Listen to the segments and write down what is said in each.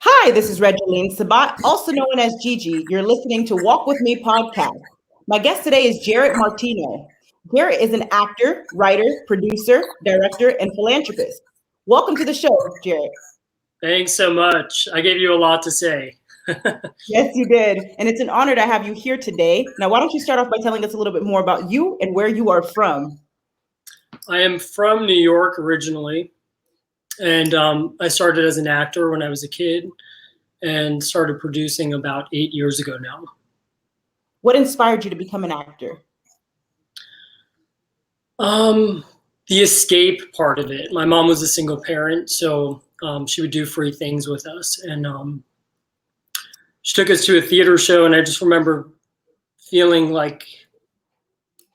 Hi, this is Regeline Sabat, also known as Gigi. You're listening to Walk With Me podcast. My guest today is Jaret Martino. Jaret is an actor, writer, producer, director, and philanthropist. Welcome to the show, Jaret. Thanks so much. I gave you a lot to say. Yes, you did. And it's an honor to have you here today. Now, why don't you start off by telling us a little bit more about you and where you are from? I am from New York originally, and I started as an actor when I was a kid and started producing about 8 years ago now. What inspired you to become an actor? The escape part of it. My mom was a single parent, so she would do free things with us. And she took us to a theater show, and I just remember feeling like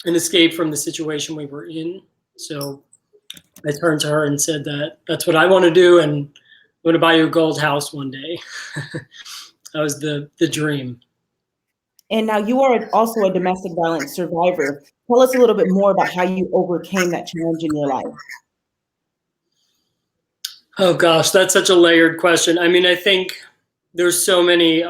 an escape from the situation we were in. So I turned to her and said that that's what I want to do, and I'm going to buy you a gold house one day. That was the dream. And now you are also a domestic violence survivor. Tell us a little bit more about how you overcame that challenge in your life. Oh gosh, that's such a layered question. I mean, I think there's so many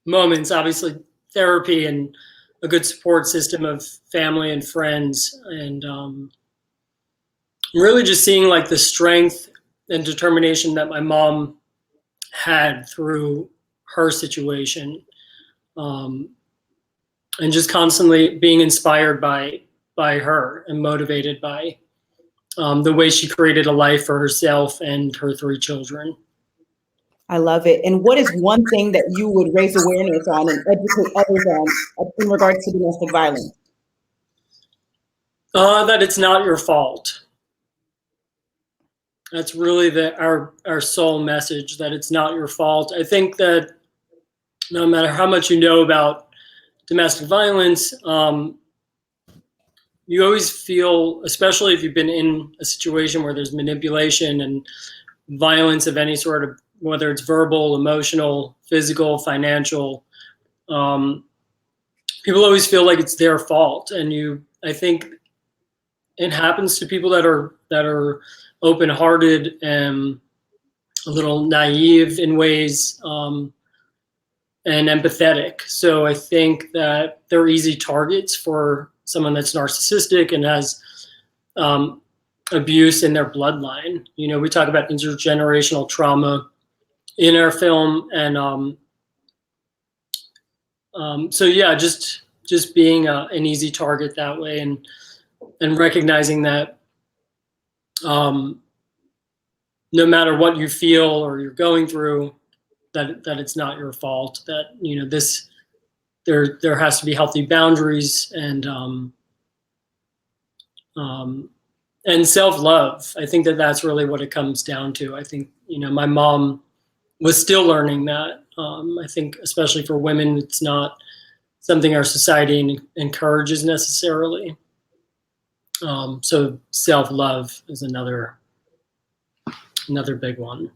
moments, obviously therapy and a good support system of family and friends, and really just seeing like the strength and determination that my mom had through her situation, and just constantly being inspired by her and motivated by the way she created a life for herself and her 3 children. I love it. And what is one thing that you would raise awareness on and educate others on in regards to domestic violence? That it's not your fault. That's really our sole message, that it's not your fault. I think that no matter how much you know about domestic violence, you always feel, especially if you've been in a situation where there's manipulation and violence of any sort, of whether it's verbal, emotional, physical, financial, people always feel like it's their fault. And I think it happens to people that are open-hearted and a little naive in ways, and empathetic. So I think that they're easy targets for someone that's narcissistic and has abuse in their bloodline. You know, we talk about intergenerational trauma in our film, and so yeah, just being an easy target that way, and recognizing that no matter what you feel or you're going through, that it's not your fault. That, you know, there has to be healthy boundaries and self-love. I think that's really what it comes down to. I think, you know, my mom was still learning that. I think especially for women, it's not something our society encourages necessarily. So self-love is another big one.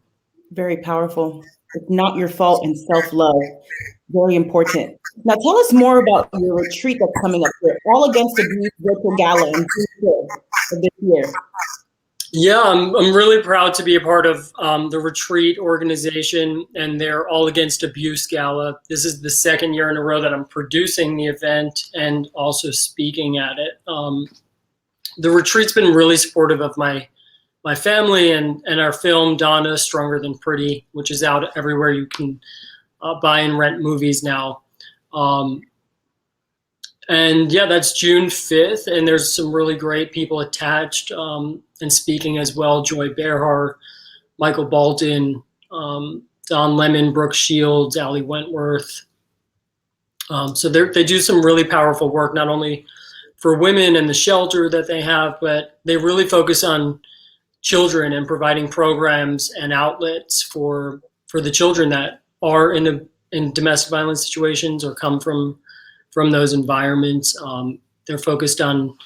Very powerful. It's not your fault, and self-love. Very important. Now tell us more about your retreat that's coming up here, All Against Abuse virtual gala in June 5th of this year. Yeah, I'm really proud to be a part of the retreat organization and their All Against Abuse Gala. This is the 2nd year in a row that I'm producing the event and also speaking at it. The retreat's been really supportive of my family and our film, Donna, Stronger Than Pretty, which is out everywhere you can buy and rent movies now. And yeah, that's June 5th, and there's some really great people attached and speaking as well. Joy Behar, Michael Bolton, Don Lemon, Brooke Shields, Ali Wentworth. So they do some really powerful work, not only for women and the shelter that they have, but they really focus on children and providing programs and outlets for the children that are in domestic violence situations or come from those environments. They're focused on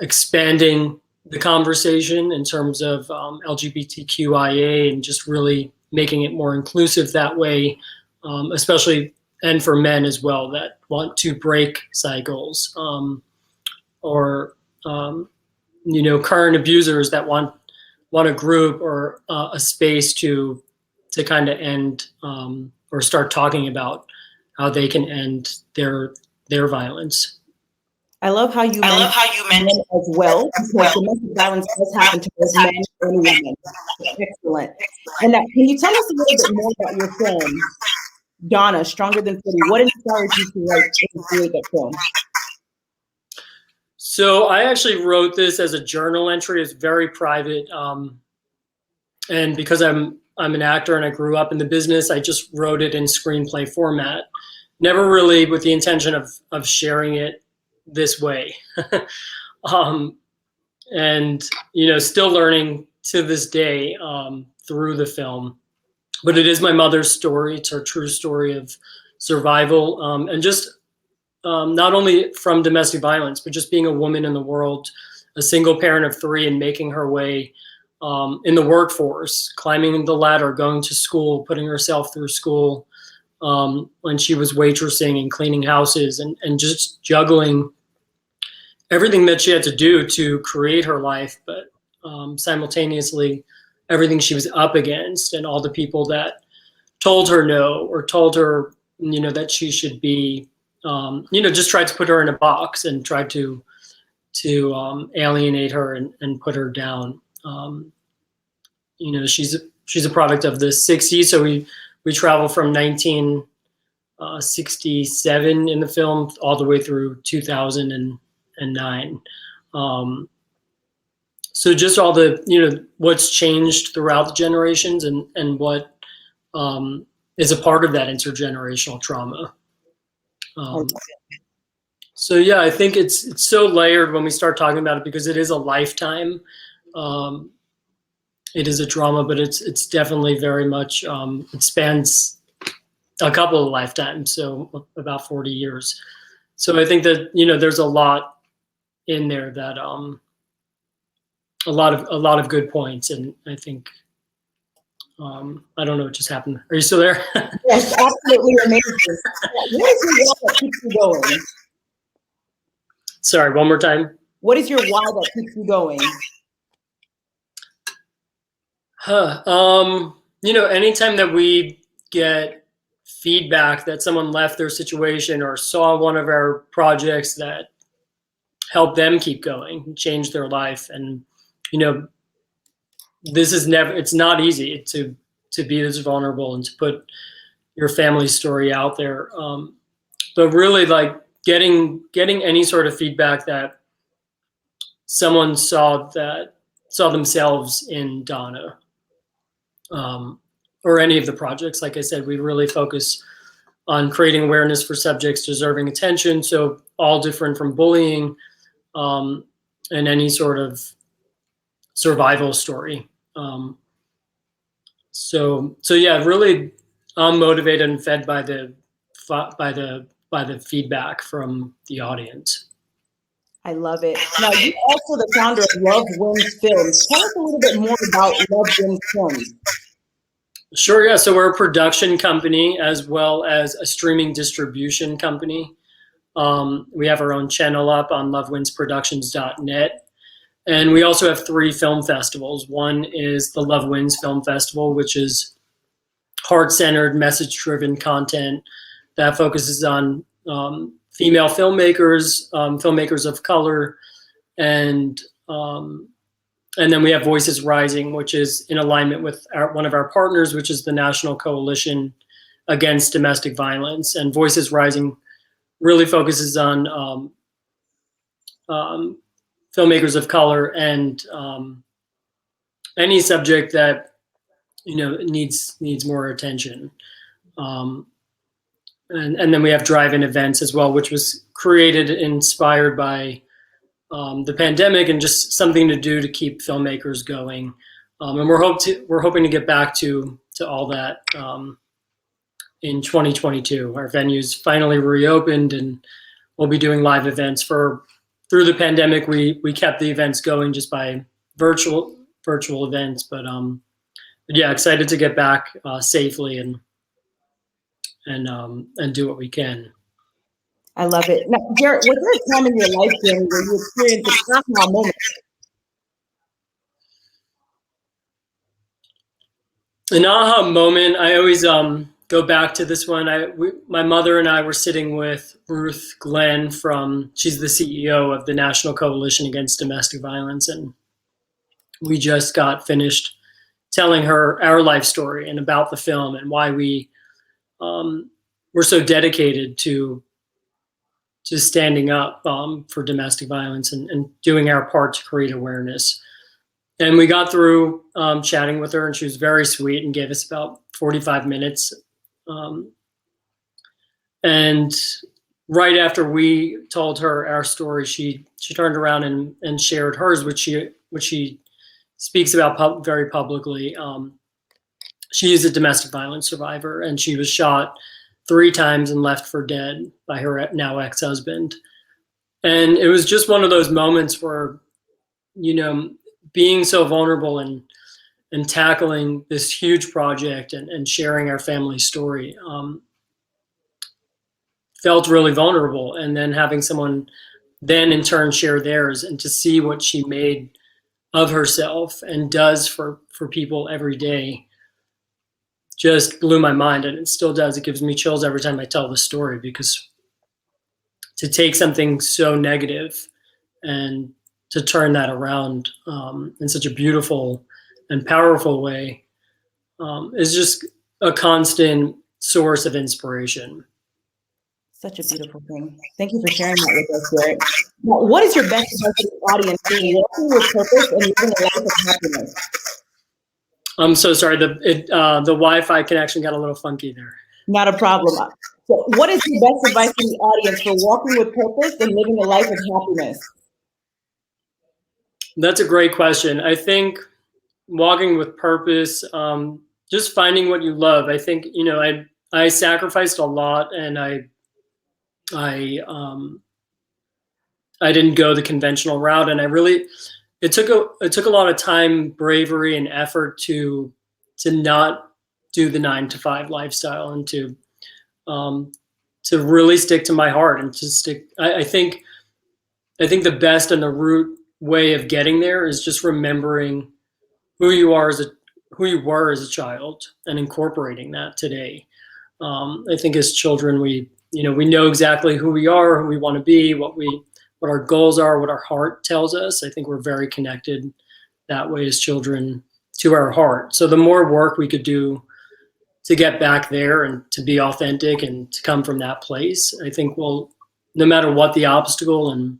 expanding the conversation in terms of LGBTQIA and just really making it more inclusive that way, especially, and for men as well that want to break cycles, or you know, current abusers that want want a group or a space to kind of end or start talking about how they can end their violence. I love how you mentioned men as well, because domestic violence does happen to both men and women. Excellent. And now, can you tell us a little bit more about your film, Donna, Stronger Than 40? What inspired you to write and create that film? So I actually wrote this as a journal entry. It's very private. And because I'm an actor and I grew up in the business, I just wrote it in screenplay format. Never really with the intention of sharing it this way. And, still learning to this day through the film. But it is my mother's story. It's her true story of survival and just not only from domestic violence, but just being a woman in the world, a single parent of 3 and making her way in the workforce, climbing the ladder, going to school, putting herself through school when she was waitressing and cleaning houses and just juggling everything that she had to do to create her life, but simultaneously everything she was up against and all the people that told her no or told her, that she should be, just tried to put her in a box and tried to alienate her and put her down. She's a product of the 60s. So we travel from 1967 in the film all the way through 2009. So just all the, what's changed throughout the generations and what is a part of that intergenerational trauma. So yeah, I think it's so layered when we start talking about it because it is a lifetime. It is a trauma, but it's definitely very much, it spans a couple of lifetimes, so about 40 years. So I think that, there's a lot in there that, a lot of good points. And I think, I don't know what just happened. Are you still there? Yes, absolutely amazing. What is your why that keeps you going? Sorry, one more time. What is your why that keeps you going? Anytime that we get feedback that someone left their situation or saw one of our projects that helped them keep going, change their life. And, it's not easy to be this vulnerable and to put your family story out there. But really like getting any sort of feedback that someone saw themselves in Donna, or any of the projects. Like I said, we really focus on creating awareness for subjects deserving attention. So all different from bullying and any sort of survival story. So yeah, really I'm motivated and fed by the feedback from the audience. I love it. Now, you're also the founder of Love Wins Films. Tell us a little bit more about Love Wins Films. Sure, yeah. So we're a production company as well as a streaming distribution company. We have our own channel up on lovewinsproductions.net. And we also have 3 film festivals. One is the Love Wins Film Festival, which is heart-centered, message-driven content that focuses on female filmmakers, filmmakers of color, and then we have Voices Rising, which is in alignment with one of our partners, which is the National Coalition Against Domestic Violence. And Voices Rising really focuses on filmmakers of color and any subject that needs more attention. And then we have drive-in events as well, which was created, inspired by the pandemic and just something to do to keep filmmakers going. And we're hoping to get back to all that in 2022. Our venue's finally reopened, and we'll be doing live events. Through the pandemic, we kept the events going just by virtual events, but yeah, excited to get back safely and do what we can. I love it. Now, Jaret, was there a time in your life, Jerry, where you experienced an aha moment? An aha moment. I always go back to this one. My mother and I were sitting with Ruth Glenn she's the CEO of the National Coalition Against Domestic Violence, and we just got finished telling her our life story and about the film and why we were so dedicated to standing up for domestic violence and doing our part to create awareness. And we got through chatting with her, and she was very sweet and gave us about 45 minutes. And right after we told her our story, she turned around and shared hers, which she speaks about very publicly. She is a domestic violence survivor, and she was shot 3 times and left for dead by her now ex-husband. And it was just one of those moments where, being so vulnerable and tackling this huge project and sharing our family story felt really vulnerable. And then having someone then in turn share theirs, and to see what she made of herself and does for people every day just blew my mind, and it still does. It gives me chills every time I tell the story, because to take something so negative and to turn that around in such a beautiful and powerful way is just a constant source of inspiration. Such a beautiful thing. Thank you for sharing that with us, Jaret. Now, what is your best advice to the audience in walking with purpose and living a life of happiness? I'm so sorry. The Wi-Fi connection got a little funky there. Not a problem. So what is your best advice to the audience for walking with purpose and living a life of happiness? That's a great question. I think walking with purpose, just finding what you love. I think, I sacrificed a lot, and I didn't go the conventional route, and it took a lot of time, bravery, and effort to not do the 9-to-5 lifestyle, and to really stick to my heart, and to stick. I think the best and the root way of getting there is just remembering who you were as a child, and incorporating that today. I think as children, we know exactly who we are, who we want to be, what our goals are, what our heart tells us. I think we're very connected that way as children to our heart. So the more work we could do to get back there and to be authentic and to come from that place, I think no matter what the obstacle and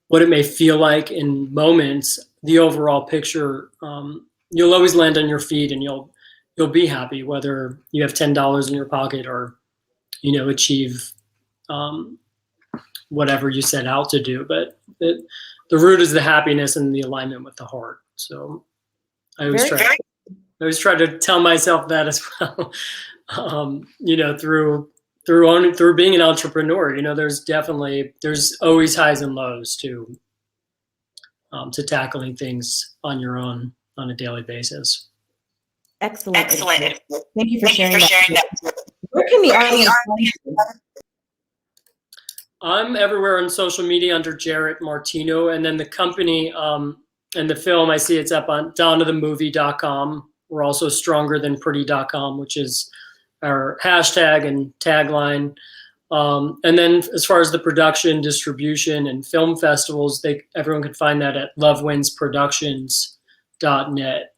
what it may feel like in moments, the overall picture, you'll always land on your feet, and you'll be happy, whether you have $10 in your pocket or achieve whatever you set out to do. But the root is the happiness and the alignment with the heart. So I always try to tell myself that as well. Through being an entrepreneur, there's always highs and lows to tackling things on your own on a daily basis. Excellent. Thank you for sharing that. Where can the audience find you? I'm everywhere on social media under Jaret Martino, and then the company and the film, I see it's up on donnathemovie.com. We're also strongerthanpretty.com, which is our hashtag and tagline. And then as far as the production, distribution, and film festivals, everyone can find that at lovewinsproductions.net.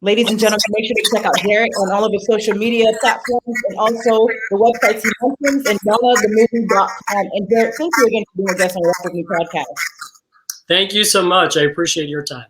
Ladies and gentlemen, make sure to check out Jaret on all of his social media platforms, and also the websites he mentions, and donnathemovie.com. And Jaret, thank you again for being a guest on Walk With Me podcast. Thank you so much. I appreciate your time.